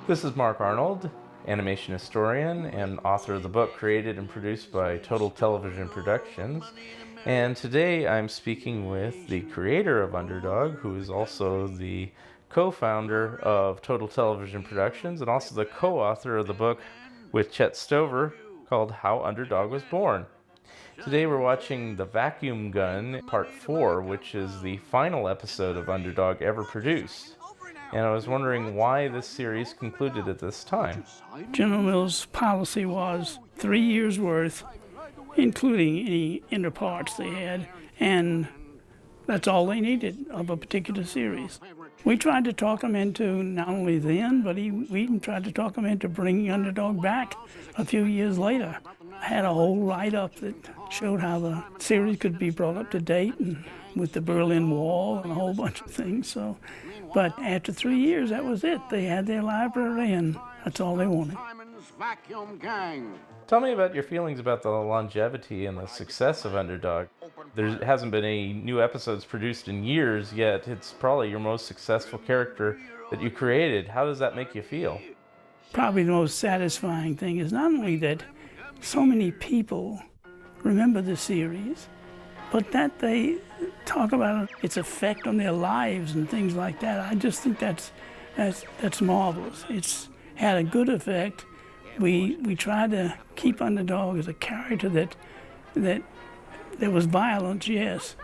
This is Mark Arnold, animation historian and author of the book created and produced by Total Television Productions. And today I'm speaking with the creator of Underdog, who is also the co-founder of Total Television Productions and also the co-author of the book with Chet Stover called How Underdog Was Born. Today we're watching The Vacuum Gun Part 4, which is the final episode of Underdog ever produced. And I was wondering why this series concluded at this time. General Mills' policy was 3 years' worth, including any inner parts they had, and that's all they needed of a particular series. We tried to talk them into, not only then, but we even tried to talk them into bringing Underdog back a few years later. I had a whole write-up that showed how the series could be brought up to date and with the Berlin Wall and a whole bunch of things. But after 3 years, that was it. They had their library, and that's all they wanted. Tell me about your feelings about the longevity and the success of Underdog. There hasn't been any new episodes produced in years, yet it's probably your most successful character that you created. How does that make you feel? Probably the most satisfying thing is not only that so many people remember the series, but that they talk about its effect on their lives and things like that. I just think that's marvelous. It's had a good effect. We tried to keep Underdog as a character that there was violence, yes,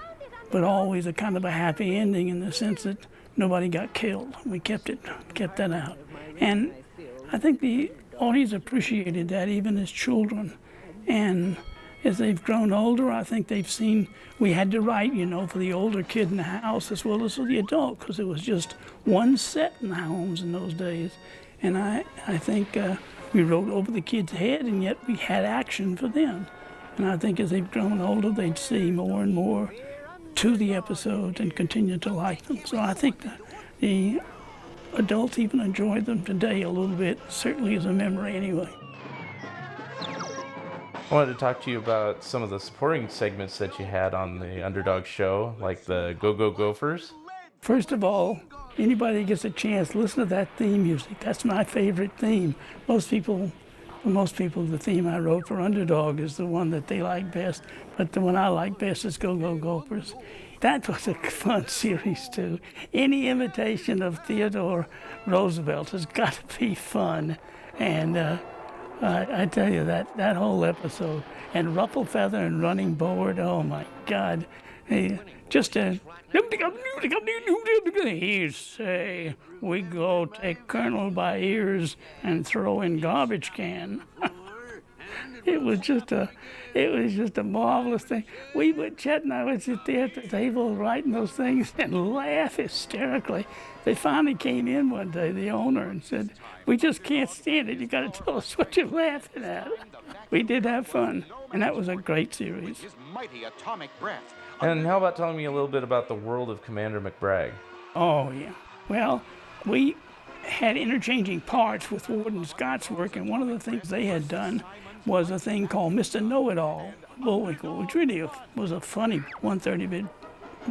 but always a kind of a happy ending in the sense that nobody got killed. We kept that out. And I think the audience appreciated that even as children. And as they've grown older, I think they've seen we had to write, for the older kid in the house as well as for the adult, because it was just one set in the homes in those days. And I think we wrote over the kid's head, and yet we had action for them. And I think as they've grown older, they'd see more and more to the episodes and continue to like them. So I think the adults even enjoy them today a little bit, certainly as a memory anyway. I wanted to talk to you about some of the supporting segments that you had on the Underdog show, like the Go Go Gophers. First of all, anybody that gets a chance, listen to that theme music. That's my favorite theme. For most people, the theme I wrote for Underdog is the one that they like best, but the one I like best is Go Go Gophers. That was a fun series, too. Any imitation of Theodore Roosevelt has got to be fun. And I tell you, that whole episode, and Rufflefeather and Running Board, oh my God. Just a, he say, we go take Colonel by ears and throw in garbage can. It was just a marvelous thing. Chet and I would sit there at the table writing those things and laugh hysterically. They finally came in one day, the owner, and said, we just can't stand it. You got to tell us what you're laughing at. We did have fun, and that was a great series. And how about telling me a little bit about the world of Commander McBragg? Oh, yeah. Well, we had interchanging parts with Warden Scott's work, and one of the things they had done was a thing called Mr. Know-It-All, Bullwinkle, which really was a funny 130-bit.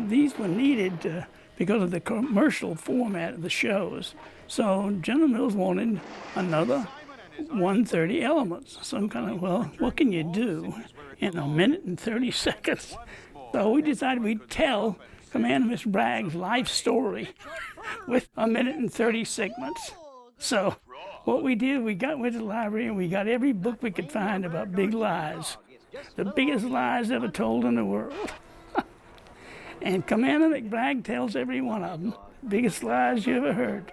These were needed because of the commercial format of the shows. So General Mills wanted another 130 elements, some kind of, what can you do in a minute and 30 seconds? So we decided we'd tell Commander McBragg's life story with a minute and 30 segments. So what we did, went to the library and we got every book we could find about big lies. The biggest lies ever told in the world. And Commander McBragg tells every one of them. Biggest lies you ever heard.